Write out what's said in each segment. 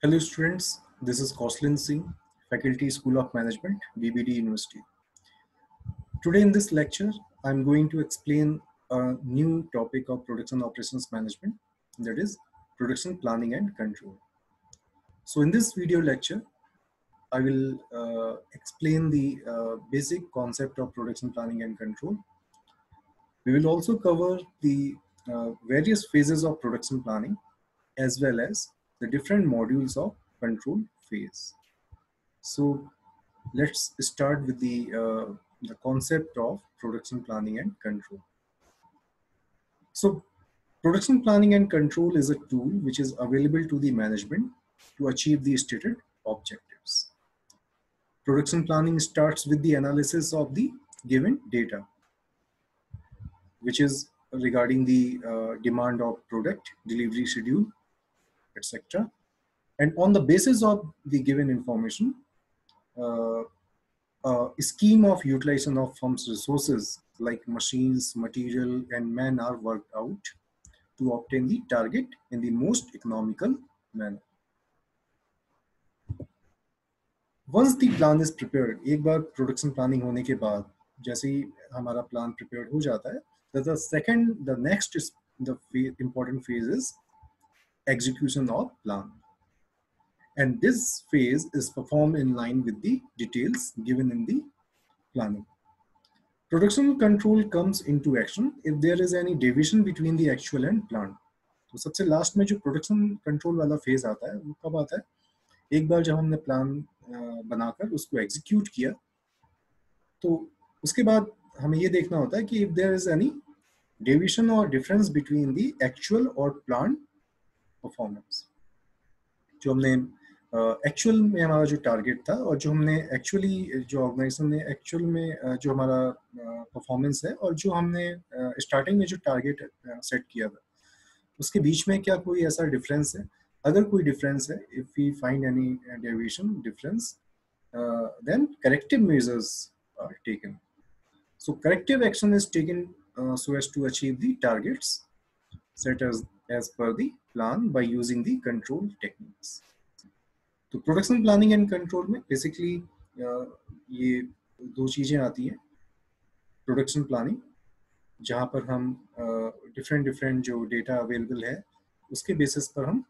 Hello students, this is Kauslin Singh, Faculty School of Management, BBD University. Today in this lecture, I'm going to explain a new topic of production operations management, that is production planning and control. So in this video lecture, I will explain the basic concept of production planning and control. We will also cover the various phases of production planning as well as the different modules of control phase. So let's start with the concept of production planning and control. So production planning and control is a tool which is available to the management to achieve the stated objectives. Production planning starts with the analysis of the given data, which is regarding the demand of product, delivery schedule, etc. And on the basis of the given information, a scheme of utilization of firm's resources like machines, material, and men are worked out to obtain the target in the most economical manner. Once the plan is prepared, एक बार production planning होने के बाद जैसे ही हमारा plan prepared हो जाता है, the next is the important phase is execution of plan. And this phase is performed in line with the details given in the planning. Production control comes into action if there is any deviation between the actual and planned. तो सबसे last में जो production control वाला phase आता है वो कब आता है? एक बार जब हमने प्लान बनाकर उसको एग्जीक्यूट किया तो उसके बाद हमें ये देखना होता है कि if there is any deviation और डिफरेंस बिटवीन द एक्चुअल और प्लान परफॉर्मेंस. जो हमने एक्चुअल में हमारा जो टारगेट था और जो हमने एक्चुअली जो ऑर्गेनाइजेशन ने एक्चुअल में जो हमारा परफॉर्मेंस है और जो हमने स्टार्टिंग में जो टारगेट सेट किया था उसके बीच में क्या कोई ऐसा डिफरेंस है? अगर कोई डिफरेंस है, if we find any deviation difference, then corrective measures are taken. So corrective action is taken so as to achieve the targets set as per the plan by using the control techniques. तो production planning and control में basically ये दो चीजें आती हैं. Production planning जहाँ पर हम डिफरेंट जो डेटा अवेलेबल है उसके बेसिस पर हम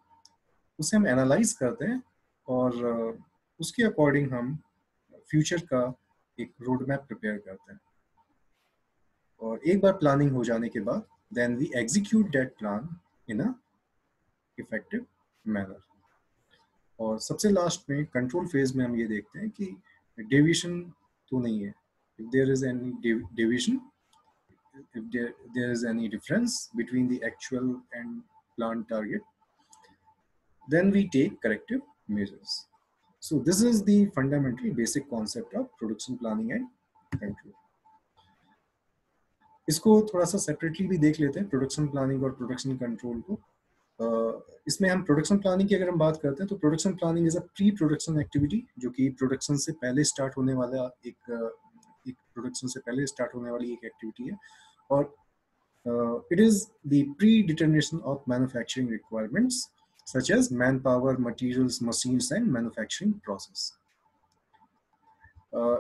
उसे एनालाइज करते हैं और उसके अकॉर्डिंग हम फ्यूचर का एक रोड मैप प्रिपेयर करते हैं. और एक बार प्लानिंग हो जाने के बाद then we execute that plan in a effective manner. और सबसे लास्ट में कंट्रोल फेज में हम ये देखते हैं कि डेविएशन तो नहीं है. If there is any deviation, if there is any difference between the actual and planned target, then we take corrective measures. So this is the fundamental basic concept of production planning and control. इसको थोड़ा सा separately भी देख लेते हैं, production planning और production control को. इसमें हम प्रोडक्शन प्लानिंग की अगर हम बात करते हैं तो production planning is a pre production activity जो कि प्रोडक्शन से पहले स्टार्ट होने वाला एक प्रोडक्शन से पहले स्टार्ट होने वाली एक एक्टिविटी है. और it is the predetermination of manufacturing requirements such as manpower, materials, machines, and manufacturing process.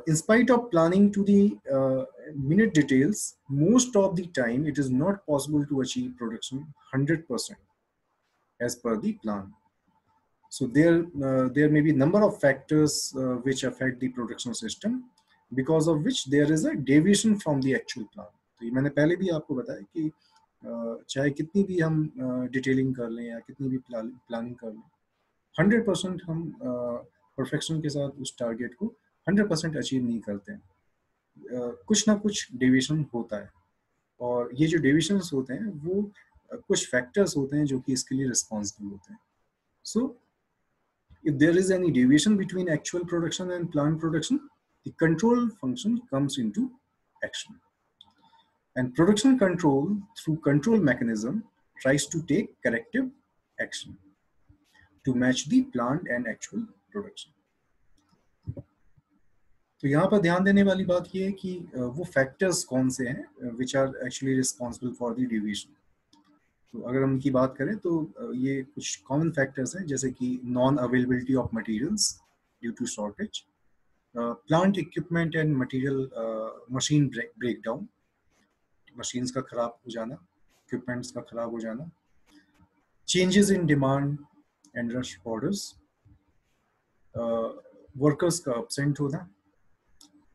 In spite of planning to the minute details, most of the time it is not possible to achieve production 100% as per the plan. So there may be number of factors which affect the production system, because of which there is a deviation from the actual plan. तो ये मैंने पहले भी आपको बताया कि चाहे कितनी भी हम डिटेलिंग कर लें या कितनी भी प्लानिंग कर लें, 100% हम परफेक्शन के साथ उस टारगेट को 100% अचीव नहीं करते हैं. कुछ ना कुछ डेविएशन होता है और ये जो डेविएशंस होते हैं वो कुछ फैक्टर्स होते हैं जो कि इसके लिए रिस्पॉन्सिबल होते हैं. सो if there is any deviation between actual production and planned production, the control function comes into action. And production control through control mechanism tries to take corrective action to match the planned and actual production. तो यहाँ पर ध्यान देने वाली बात ये है कि वो फैक्टर्स कौन से हैं which are actually responsible for the deviation. तो अगर हम इनकी बात करें तो ये कुछ कॉमन फैक्टर्स हैं, जैसे कि non availability of materials due to shortage, plant equipment and material machine breakdown, machines का खराब हो जाना, इक्विपमेंट्स का खराब हो जाना, changes in demand and rush orders, workers का absent होना,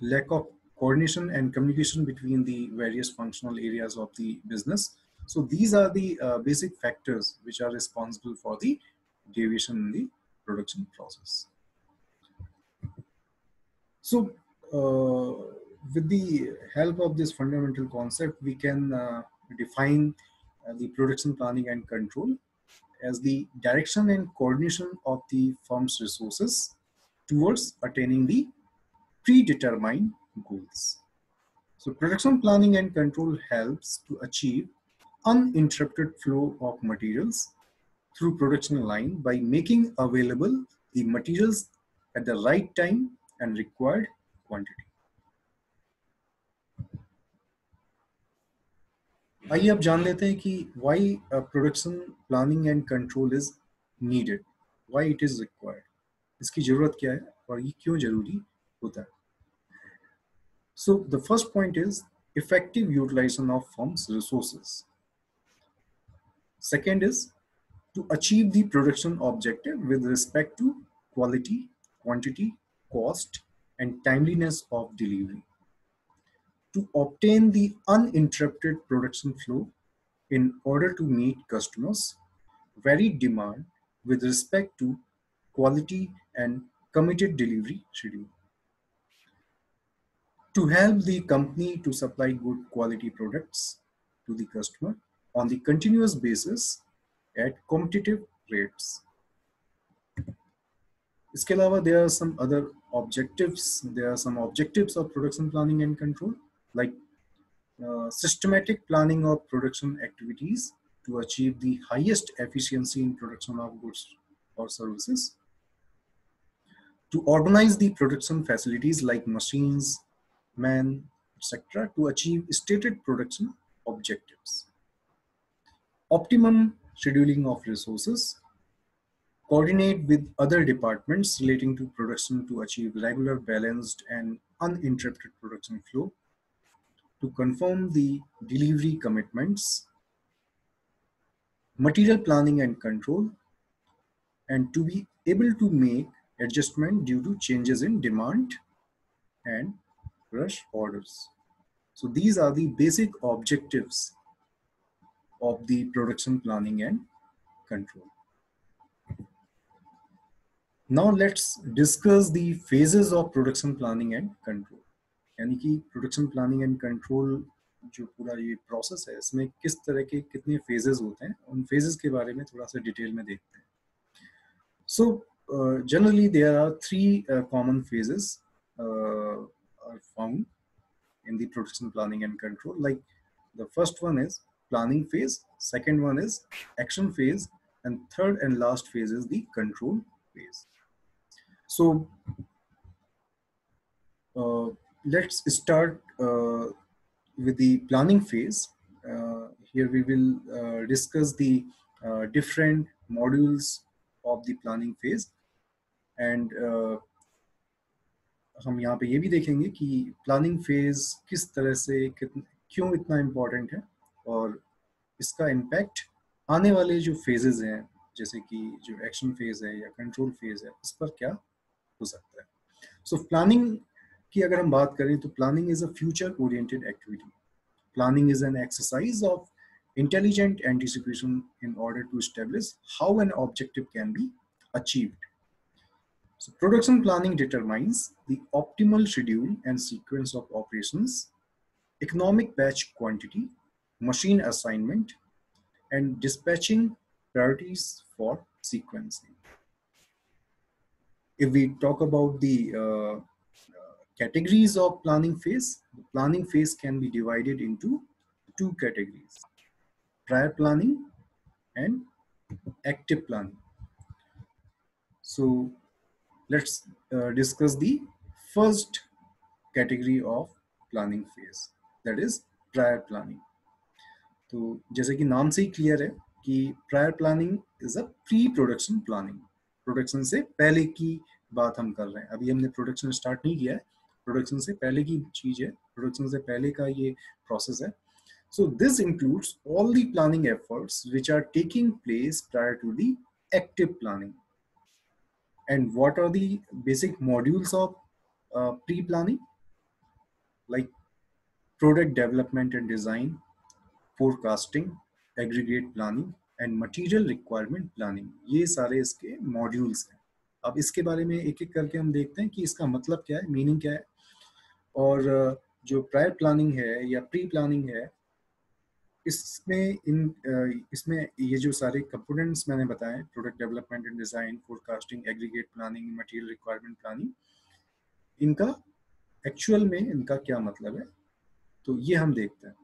lack of coordination and communication between the various functional areas of the business. So these are the basic factors which are responsible for the deviation in the production process. So with the help of this fundamental concept, we can define the production planning and control as the direction and coordination of the firm's resources towards attaining the predetermined goals. So production planning and control helps to achieve uninterrupted flow of materials through production line by making available the materials at the right time and required quantity. आइए अब जान लेते हैं कि why production planning and control is needed, why it is required, इसकी जरूरत क्या है और ये क्यों जरूरी होता है. So the first point is effective utilization of firm's resources. Second is to achieve the production objective with respect to quality, quantity, cost, and timeliness of delivery. To obtain the uninterrupted production flow in order to meet customers' varied demand with respect to quality and committed delivery schedule. To help the company to supply good quality products to the customer on the continuous basis at competitive rates. इसके अलावा there are some other objectives. There are some objectives of production planning and control, like systematic planning of production activities to achieve the highest efficiency in production of goods or services. To organize the production facilities like machines, men, etc. to achieve stated production objectives. Optimum scheduling of resources. Coordinate with other departments relating to production to achieve regular, balanced, and uninterrupted production flow. To confirm the delivery commitments. Material planning and control. And to be able to make adjustment due to changes in demand and rush orders. So these are the basic objectives of the production planning and control. Now let's discuss the phases of production planning and control. यानी कि production planning and control जो पूरा ये process है, इसमें किस तरह के कितने phases होते हैं, उन phases के बारे में थोड़ा सा detail में देखते हैं. So generally there are three common phases are found in the production planning and control. Like the first one is planning phase, second one is action phase, and third and last phase is the control phase. So let's start with the planning phase. Here we will discuss the different modules of the planning phase, and हम यहाँ पे ये भी देखेंगे कि planning phase किस तरह से क्यों इतना इम्पोर्टेंट है और इसका इम्पैक्ट आने वाले जो फेजेस हैं, जैसे कि जो एक्शन फेज है या कंट्रोल फेज है, इस पर क्या हो सकता है. सो प्लानिंग की अगर हम बात करें तो planning is a future oriented activity. Planning is an exercise of intelligent anticipation in order to establish how an objective can be achieved. So production planning determines the optimal schedule and sequence of operations, economic batch quantity, machine assignment, and dispatching priorities for sequencing. If we talk about the categories of planning phase, the planning phase can be divided into two categories: prior planning and active planning. So let's discuss the first category of planning phase, that is prior planning. तो जैसे कि नाम से ही clear है कि prior planning is a pre production planning, production से पहले की बात हम कर रहे हैं, अभी हमने प्रोडक्शन स्टार्ट नहीं किया है, प्रोडक्शन से पहले की चीज है, प्रोडक्शन से पहले का ये प्रोसेस है. So this includes all the planning efforts which are taking place prior to the active planning. And what are the basic modules of pre-planning? Like product development and design, forecasting, aggregate planning, and material requirement planning. ये सारे इसके modules हैं. अब इसके बारे में एक एक करके हम देखते हैं कि इसका मतलब क्या है, मीनिंग क्या है. और जो प्रायर प्लानिंग है या प्री प्लानिंग है, इसमें ये जो सारे कंपोनेंट्स मैंने बताए, product development and design, forecasting, aggregate planning, material requirement planning, इनका एक्चुअल में इनका क्या मतलब है, तो ये हम देखते हैं.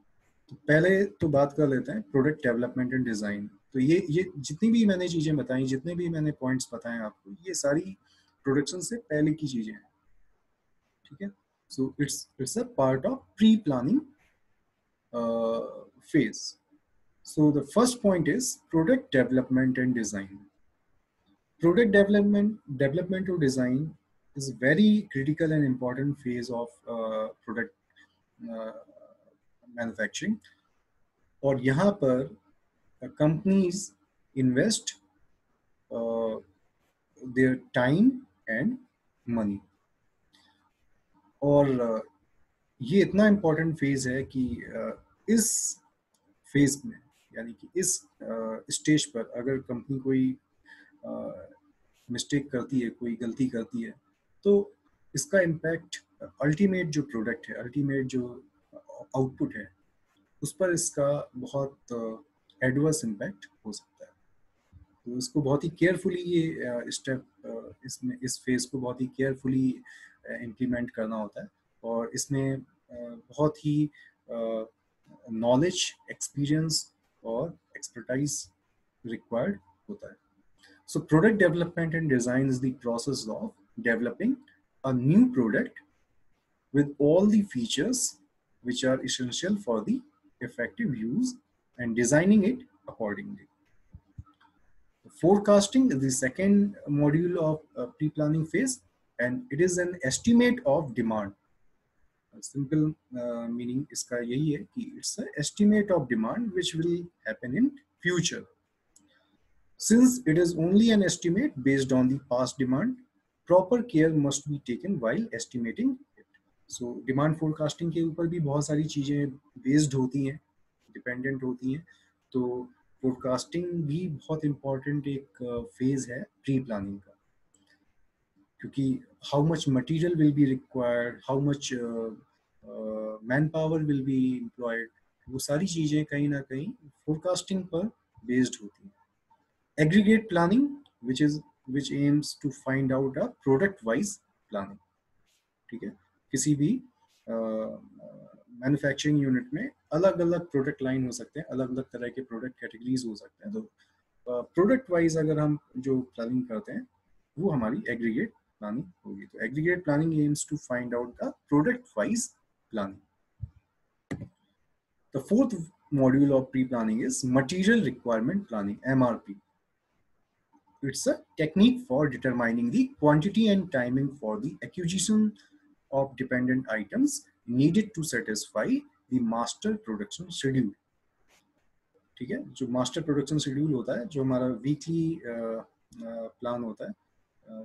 तो पहले तो बात कर लेते हैं प्रोडक्ट डेवलपमेंट एंड डिजाइन. तो ये जितनी भी मैंने चीजें बताई, जितने भी मैंने पॉइंट्स बताए आपको, ये सारी प्रोडक्शन से पहले की चीजें हैं. ठीक है. So it's a part of pre planning phase. So the first point is product development and design. Product development or design is a very critical and important phase of product uh, manufacturing. और यहाँ पर companies invest their time and money. और ये इतना important phase है कि इस phase में, यानी कि इस स्टेज पर अगर कंपनी कोई मिस्टेक करती है, कोई गलती करती है, तो इसका इम्पैक्ट अल्टीमेट जो प्रोडक्ट है, अल्टीमेट जो आउटपुट है, उस पर इसका बहुत एडवर्स इम्पैक्ट हो सकता है. तो इसको बहुत ही केयरफुली ये स्टेप, इसमें इस फेज को बहुत ही केयरफुली इम्प्लीमेंट करना होता है. और इसमें बहुत ही नॉलेज, एक्सपीरियंस और एक्सपर्टाइज रिक्वायर्ड होता है. So product development and design is the process of developing a new product with all the features which are essential for the effective use and designing it accordingly. Forecasting is the second module of pre-planning phase, and it is an estimate of demand. Simple meaning इसका यही है कि it's an estimate of demand which will happen in future. Since it is only an estimate based on the past demand, proper care must be taken while estimating it. So demand forecasting के ऊपर भी बहुत सारी चीजें based होती हैं, dependent होती हैं. तो forecasting भी बहुत important एक phase है pre-planning का, क्योंकि how much material will be required, how much manpower will be employed, वो सारी चीजें कहीं ना कहीं forecasting पर based होती हैं. Aggregate planning, which aims to find out a product wise planning. ठीक है. किसी भी मैन्युफैक्चरिंग यूनिट में अलग अलग प्रोडक्ट लाइन हो सकते हैं, अलग अलग तरह के प्रोडक्ट कैटेगरीज हो सकते हैं. तो प्रोडक्ट वाइज अगर हम जो प्लानिंग करते हैं, वो हमारी एग्रीगेट प्लानिंग होगी. तो aggregate planning aims to find out the product wise planning. The fourth module of pre-planning is material requirement planning, MRP. It's a technique for determining the quantity and timing for the acquisition of dependent items needed to satisfy the master production schedule. ठीक है. जो master production schedule होता है, जो हमारा weekly plan होता है,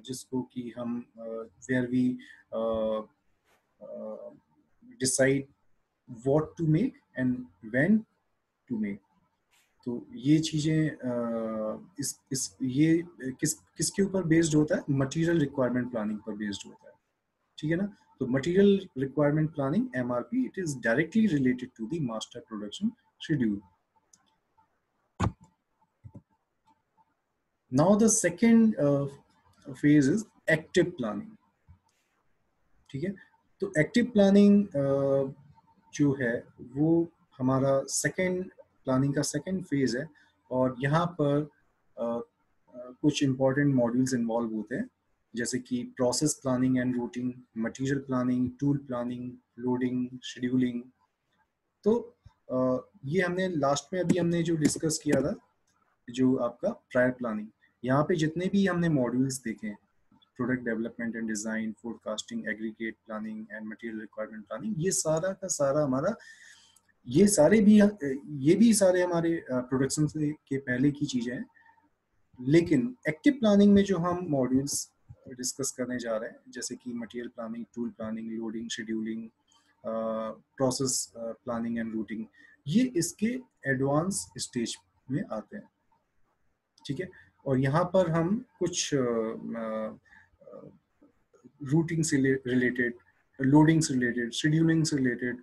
जिसको कि हम where we decide what to make and when to make. तो ये चीजें ये किसके ऊपर बेस्ड होता है, मटेरियल रिक्वायरमेंट प्लानिंग पर बेस्ड होता है. ठीक है ना. तो material requirement planning, MRP, it is directly related to the master production schedule. Now the second phase is active planning. ठीक है. तो एक्टिव प्लानिंग जो है वो हमारा सेकेंड प्लानिंग का सेकेंड फेज है. और यहाँ पर कुछ इंपॉर्टेंट मॉड्यूल्स इन्वॉल्व होते हैं, जैसे कि process planning and routing, material planning, tool planning, loading, scheduling. तो ये हमने लास्ट में अभी हमने जो डिस्कस किया था, जो आपका प्रायर प्लानिंग, यहाँ पे जितने भी हमने मॉड्यूल्स देखे, product development and design, forecasting, aggregate planning and material requirement planning, ये सारा का सारा हमारा, ये भी सारे हमारे प्रोडक्शन से के पहले की चीजें हैं। लेकिन एक्टिव प्लानिंग में जो हम मॉड्यूल्स डिस्कस करने जा रहे हैं, जैसे कि material planning, tool planning, loading, scheduling, process planning and routing, ये इसके एडवांस स्टेज में आते हैं, ठीक है। और यहाँ पर हम कुछ रूटिंग से रिलेटेड, लोडिंग से रिलेटेड, शेड्यूलिंग से रिलेटेड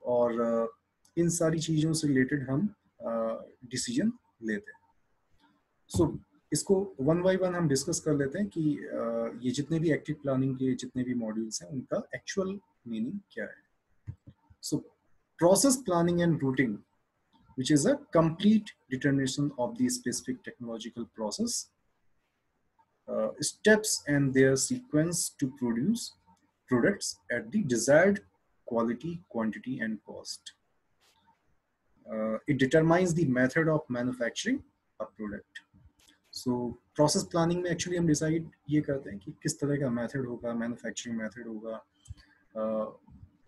और इन सारी चीज़ों से रिलेटेड हम डिसीजन लेते हैं। सो इसको वन बाय वन हम डिस्कस कर लेते हैं कि ये जितने भी एक्टिव प्लानिंग के जितने भी मॉड्यूल्स हैं उनका एक्चुअल मीनिंग क्या है। So process planning and routing, which is a complete determination of the specific technological process, steps and their sequence to produce products at the desired quality, quantity and cost. It determines the method of manufacturing a product. So process planning में actually हम decide ये करते हैं कि किस तरह का method होगा, manufacturing method होगा,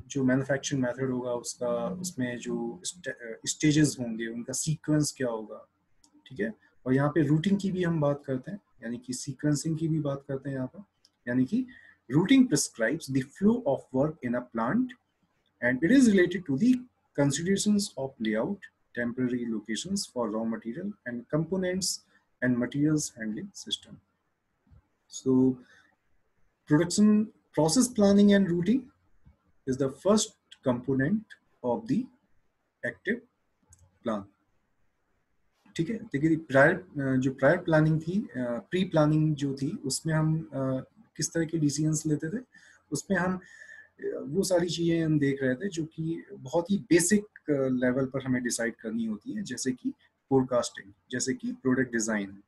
जो मैन्युफैक्चरिंग मेथड होगा उसका, उसमें जो स्टेजेस होंगे उनका सीक्वेंस क्या होगा, ठीक है। और यहाँ पे रूटिंग की भी हम बात करते हैं, यानी कि सीक्वेंसिंग की भी बात करते हैं यहाँ पर, यानी कि routing prescribes the flow of work in a plant and it is related to the considerations of layout, temporary locations for raw material and components and materials handling system. So production process planning and routing is the first component of the active plan, ठीक है। देखिए prior planning थी, pre planning जो थी, उसमें हम किस तरह के डिसीजंस लेते थे, उसमें हम वो सारी चीज़ें हम देख रहे थे जो कि बहुत ही बेसिक लेवल पर हमें डिसाइड करनी होती है, जैसे कि फोरकास्टिंग, जैसे कि प्रोडक्ट डिज़ाइन।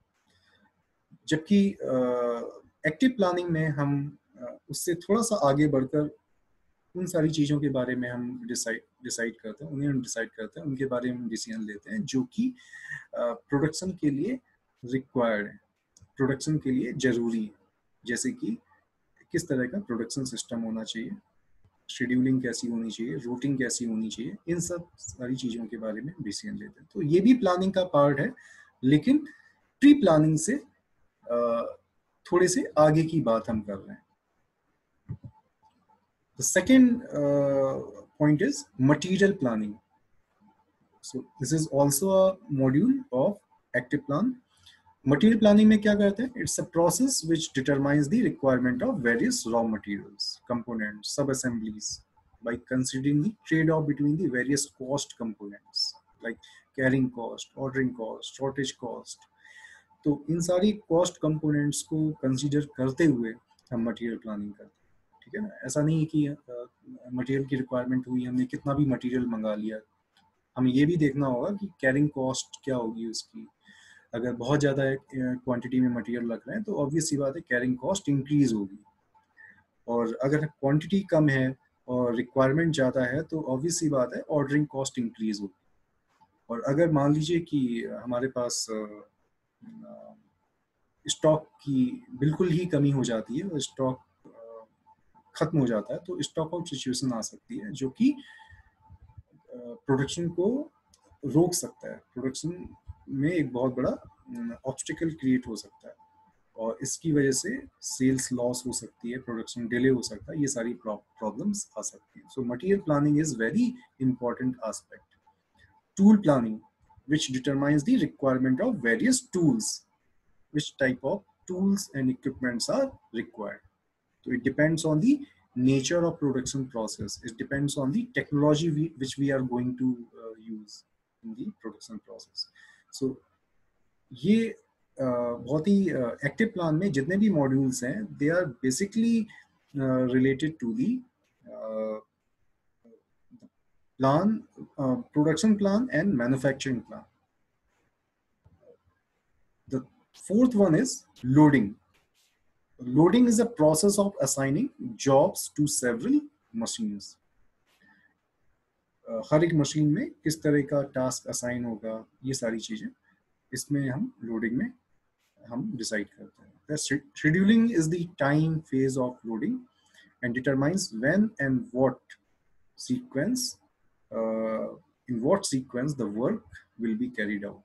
जबकि एक्टिव प्लानिंग में हम उससे थोड़ा सा आगे बढ़कर उन सारी चीज़ों के बारे में हम डिसाइड करते हैं, उन्हें हम डिसाइड करते हैं, उनके बारे में हम डिसीजन लेते हैं जो कि प्रोडक्शन के लिए रिक्वायर्ड है, प्रोडक्शन के लिए जरूरी है। जैसे कि किस तरह का प्रोडक्शन सिस्टम होना चाहिए, शेड्यूलिंग कैसी होनी चाहिए, रूटिंग कैसी होनी चाहिए, इन सब सारी चीज़ों के बारे में डिसीजन लेते हैं। तो ये भी प्लानिंग का पार्ट है, लेकिन प्री प्लानिंग से थोड़े से आगे की बात हम कर रहे हैं। The second point is material planning. So this is also a module of active plan. Material planning में क्या करते हैं? It's a process which determines the requirement of various raw materials, components, sub-assemblies by considering the trade-off between the various cost components like carrying cost, ordering cost, shortage cost. तो इन सारी cost components को consider करते हुए हम material planning करते हैं, ठीक है ना। ऐसा नहीं है कि मटेरियल की रिक्वायरमेंट हुई, हमने कितना भी मटेरियल मंगा लिया, हमें ये भी देखना होगा कि कैरिंग कॉस्ट क्या होगी उसकी। अगर बहुत ज़्यादा क्वांटिटी में मटेरियल रख रहे हैं तो ऑब्वियस सी बात है कैरिंग कॉस्ट इंक्रीज होगी, और अगर क्वांटिटी कम है और रिक्वायरमेंट ज़्यादा है तो ऑब्वियस सी बात है ऑर्डरिंग कॉस्ट इंक्रीज होगी। और अगर मान लीजिए कि हमारे पास स्टॉक की बिल्कुल ही कमी हो जाती है और स्टॉक खत्म हो जाता है, तो स्टॉक आउट सिचुएशन आ सकती है जो कि प्रोडक्शन को रोक सकता है, प्रोडक्शन में एक बहुत बड़ा ऑब्स्टिकल क्रिएट हो सकता है और इसकी वजह से सेल्स लॉस हो सकती है, प्रोडक्शन डिले हो सकता है, ये सारी प्रॉब्लम्स आ सकती हैं। So material planning is very important aspect. Tool planning which determines the requirement of various tools, which type of tools and equipments are required. So it depends on the nature of production process. It depends on the technology which we are going to use in the production process. So ये बहुत ही active plan में जितने भी modules हैं, they are basically related to the plan, production plan and manufacturing plan. The fourth one is loading. Loading is a process of assigning jobs to several machines. हर एक machine में किस तरह का task assign होगा, ये सारी चीजें इसमें हम लोडिंग में हम डिसाइड करते हैं. The scheduling is the time phase of loading and determines when and what sequence uh, in what sequence the work will be carried out.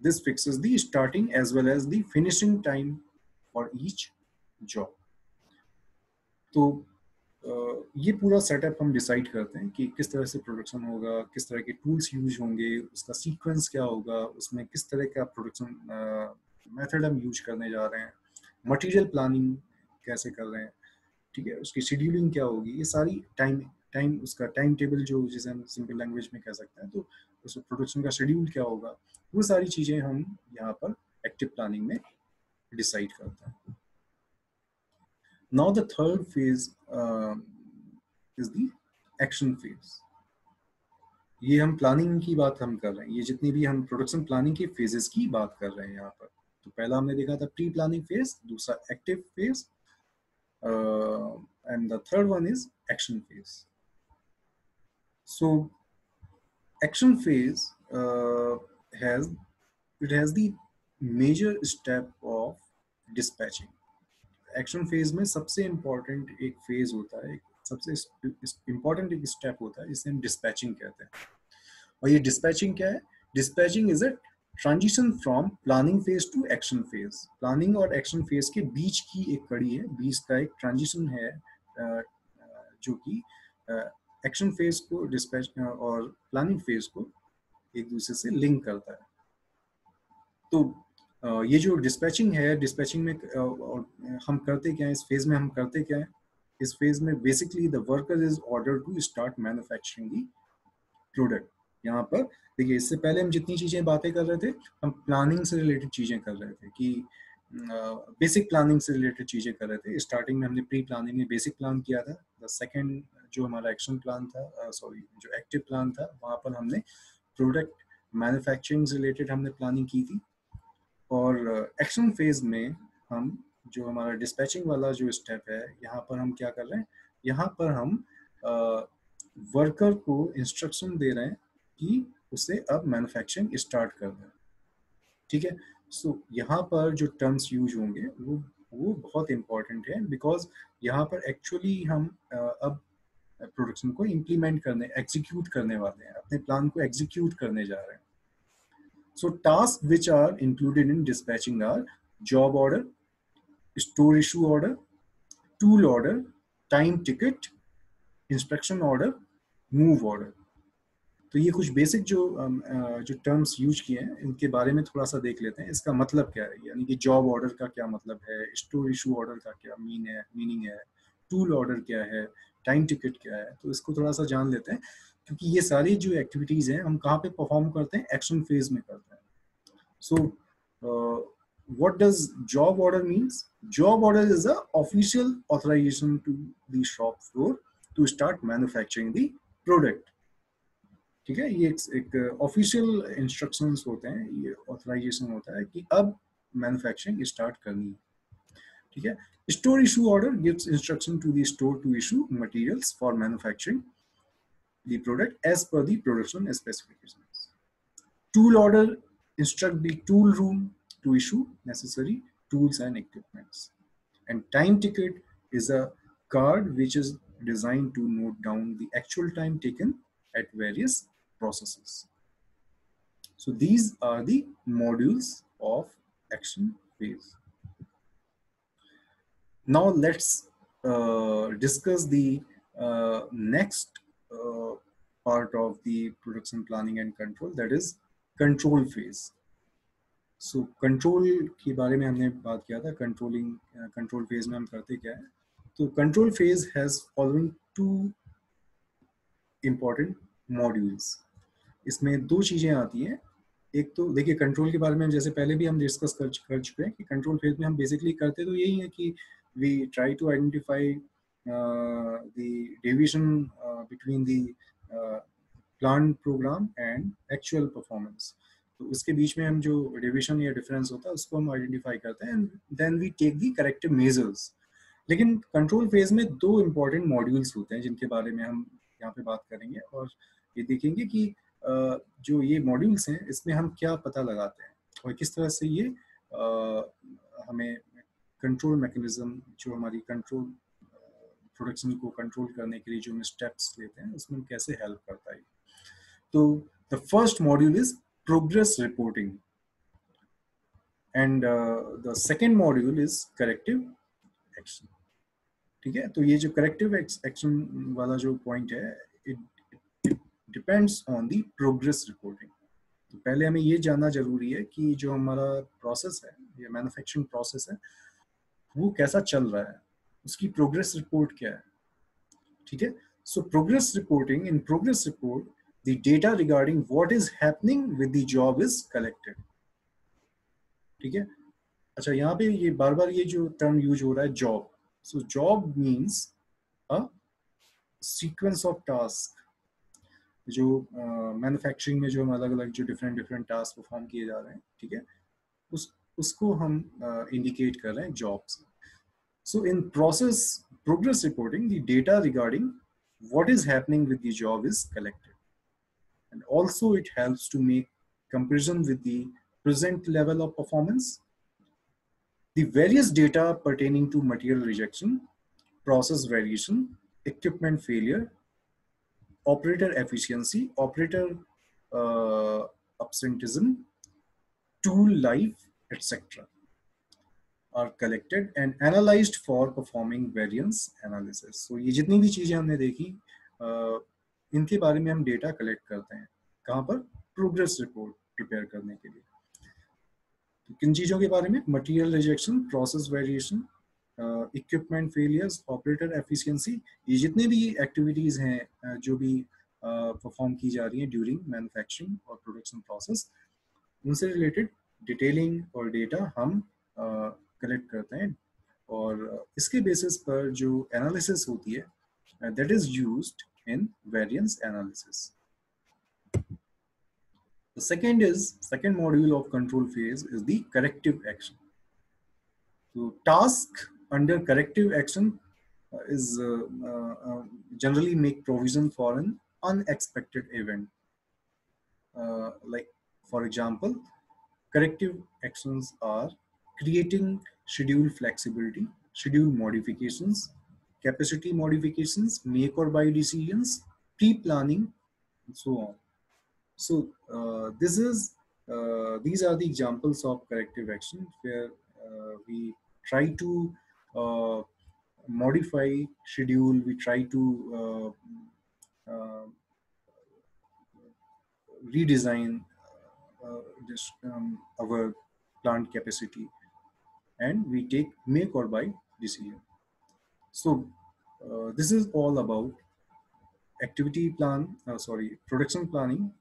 This fixes the starting as well as the finishing time for each job. तो ये पूरा setup हम decide करते हैं कि किस तरह से प्रोडक्शन होगा, किस तरह के टूल्स यूज होंगे, उसका सीक्वेंस क्या होगा, उसमें किस तरह का प्रोडक्शन मेथड हम यूज करने जा रहे हैं, मटेरियल प्लानिंग कैसे कर रहे हैं, ठीक है, उसकी शेड्यूलिंग क्या होगी, ये सारी टाइम उसका टाइम टेबल जो जिसे हम सिंपल लैंग्वेज में कह सकते हैं, तो उस प्रोडक्शन का शेड्यूल क्या होगा, वो सारी चीज़ें हम यहाँ पर एक्टिव प्लानिंग में डिसाइड करते हैं. Now the third phase is the action phase. ये हम प्लानिंग की बात हम कर रहे हैं, ये जितनी भी हम प्रोडक्शन प्लानिंग के फेजेस की बात कर रहे हैं यहाँ पर. तो पहला हमने देखा था प्री प्लानिंग फेज, दूसरा active phase, and the third one is action phase. So action phase has the major step of dispatching. Action phase में सबसे इम्पोर्टेंट एक फेज होता है, सबसे इम्पोर्टेंट एक स्टेप होता है जिसे हम डिस्पैचिंग कहते हैं. और ये डिस्पैचिंग क्या है? Dispatching is a transition from planning phase two action phase. Planning और एक्शन फेज के बीच की एक कड़ी है, बीच का एक ट्रांजिशन है जो कि एक्शन फेज को डिस्पैच और प्लानिंग फेज को एक दूसरे से लिंक करता है. तो ये जो डिस्पैचिंग है, डिस्पैचिंग में हम करते क्या है, इस फेज में हम करते क्या है, इस फेज में basically the worker is order to start manufacturing the product. यहाँ पर देखिए, इससे पहले हम जितनी चीजें बातें कर रहे थे, हम प्लानिंग से रिलेटेड चीजें कर रहे थे, कि बेसिक प्लानिंग से रिलेटेड चीजें कर रहे थे. स्टार्टिंग में हमने प्री प्लानिंग में बेसिक प्लान किया था. द सेकेंड जो हमारा एक्शन प्लान था, सॉरी जो एक्टिव प्लान था, वहाँ पर हमने प्रोडक्ट मैन्युफैक्चरिंग से रिलेटेड हमने प्लानिंग की थी. और एक्शन फेज में हम जो हमारा डिस्पैचिंग वाला जो स्टेप है, यहाँ पर हम क्या कर रहे हैं, यहाँ पर हम वर्कर को इंस्ट्रक्शन दे रहे हैं कि उसे अब मैन्युफैक्चरिंग स्टार्ट कर दें. ठीक है. सो यहाँ पर जो टर्म्स यूज होंगे वो बहुत इंपॉर्टेंट है, बिकॉज यहाँ पर एक्चुअली हम अब प्रोडक्शन को इम्प्लीमेंट करने, एग्जीक्यूट करने वाले हैं, अपने प्लान को एग्जीक्यूट करने जा रहे हैं. So tasks which are included in dispatching are job order, store issue order, tool order, time ticket, inspection order, move order. तो ये कुछ बेसिक जो टर्म्स यूज किए हैं, इनके बारे में थोड़ा सा देख लेते हैं. इसका मतलब क्या है, यानी कि जॉब ऑर्डर का क्या मतलब है, स्टोर इशू ऑर्डर का क्या मीनिंग है, टूल ऑर्डर क्या है, टाइम टिकट क्या है. तो इसको थोड़ा सा जान लेते हैं, क्योंकि ये सारी जो एक्टिविटीज हैं हम कहाँ पे परफॉर्म करते हैं, एक्शन फेज में करते हैं. So, what does job order means? Job order is a official authorization to the shop floor to start manufacturing the product. ठीक है, ये एक ऑफिशियल इंस्ट्रक्शंस होते हैं, ये ऑथराइजेशन होता है कि अब मैन्युफैक्चरिंग स्टार्ट करनी है. ठीक है. Store issue order gives instruction to the store to issue materials for manufacturing the product as per the production specifications. Tool order instruct the tool room to issue necessary tools and equipments. And time ticket is a card which is designed to note down the actual time taken at various processes. So these are the modules of action phase. Now let's discuss the next part of the production planning and control, that is control phase. So control के बारे में हमने बात किया था. Control phase में हम करते क्या है, तो control phase has following two important modules. इसमें दो चीजें आती हैं. एक तो देखिए, कंट्रोल के बारे में जैसे पहले भी हम डिस्कस कर चुके हैं कि कंट्रोल फेज में हम बेसिकली करते तो यही है कि we try to identify the deviation between the plan program and actual performance. तो उसके बीच में हम जो डेविएशन या डिफरेंस होता है उसको हम आइडेंटिफाई करते हैं, and then we take the corrective measures. लेकिन कंट्रोल फेज में दो इम्पॉर्टेंट मॉड्यूल्स होते हैं जिनके बारे में हम यहाँ पे बात करेंगे, और ये देखेंगे कि जो ये मॉड्यूल्स हैं इसमें हम क्या पता लगाते हैं. और किस तरह से ये हमें कंट्रोल मैकेनिज्म, जो हमारी कंट्रोल प्रोडक्शन को कंट्रोल करने के लिए जो हम स्टेप्स लेते हैं उसमें कैसे हेल्प करता है. तो the first module is progress reporting and the second module is corrective action. ठीक है, तो ये जो करेक्टिव एक्शन वाला जो पॉइंट है, it depends on the progress reporting. तो पहले हमें ये जानना जरूरी है कि जो हमारा प्रोसेस है, ये मैन्युफैक्चरिंग प्रोसेस है, वो कैसा चल रहा है, उसकी प्रोग्रेस रिपोर्ट क्या है. ठीक है, so progress reporting, in progress report the data regarding what is happening with the job is collected. ठीक है, अच्छा यहाँ पे ये बार बार ये जो टर्म यूज हो रहा है job. So job means a sequence of task. जो मैन्युफैक्चरिंग में जो हम अलग अलग जो डिफरेंट डिफरेंट टास्क परफॉर्म किए जा रहे हैं, ठीक है, उसको हम इंडिकेट कर रहे हैं jobs. So in process progress reporting the data regarding what is happening with the job is collected, and also it helps to make comparison with the present level of performance. The various data pertaining to material rejection, process variation, equipment failure, operator efficiency, operator absenteeism, tool life, etc. are collected and analyzed for performing variance analysis. So ये जितनी भी चीजें हमने देखी, इनके बारे में हम डेटा कलेक्ट करते हैं. कहाँ पर? प्रोग्रेस रिपोर्ट प्रिपेयर करने के लिए. तो किन चीजों के बारे में? Material rejection, process variation, equipment failures, operator efficiency. ये जितने भी एक्टिविटीज हैं जो भी परफॉर्म की जा रही हैं ड्यूरिंग मैन्युफैक्चरिंग और प्रोडक्शन प्रोसेस, उनसे रिलेटेड डिटेलिंग और डेटा हम कलेक्ट करते हैं. और इसके बेसिस पर जो एनालिसिस होती है, that is used in variance analysis. The second module of control phase is the corrective action. So task under corrective action is generally make provision for an unexpected event. Like for example, corrective actions are creating schedule flexibility, schedule modifications, capacity modifications, make or buy decisions, pre-planning, and so on. So these are the examples of corrective action where we try to uh, modify schedule, we try to redesign our plant capacity, and we take make or buy decision. So this is all about production planning,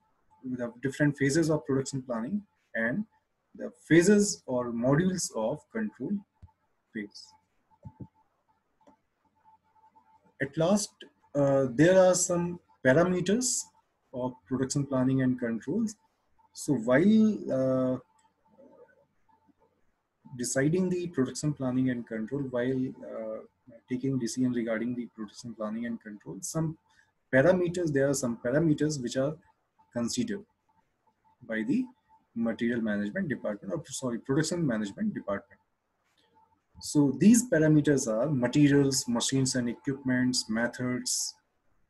the different phases of production planning and the phases or modules of control phase. At last, there are some parameters of production planning and controls. So while deciding the production planning and control, while taking decision regarding the production planning and control, there are some parameters which are considered by the material management department, production management department. So these parameters are materials, machines and equipments, methods,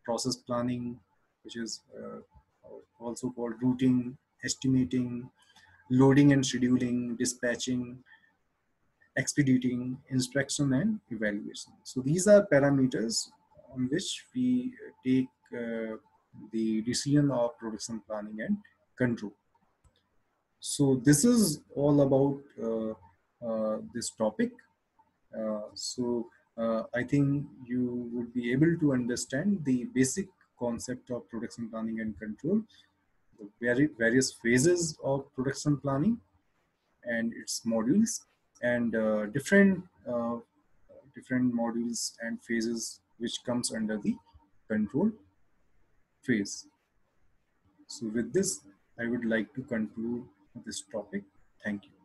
process planning, which is also called routing, estimating, loading and scheduling, dispatching, expediting, inspection and evaluation. So these are parameters on which we take the decision of production planning and control. So this is all about this topic. I think you would be able to understand the basic concept of production planning and control, the various phases of production planning and its modules, and different modules and phases which comes under the control phase. So with this, I would like to conclude this topic. Thank you.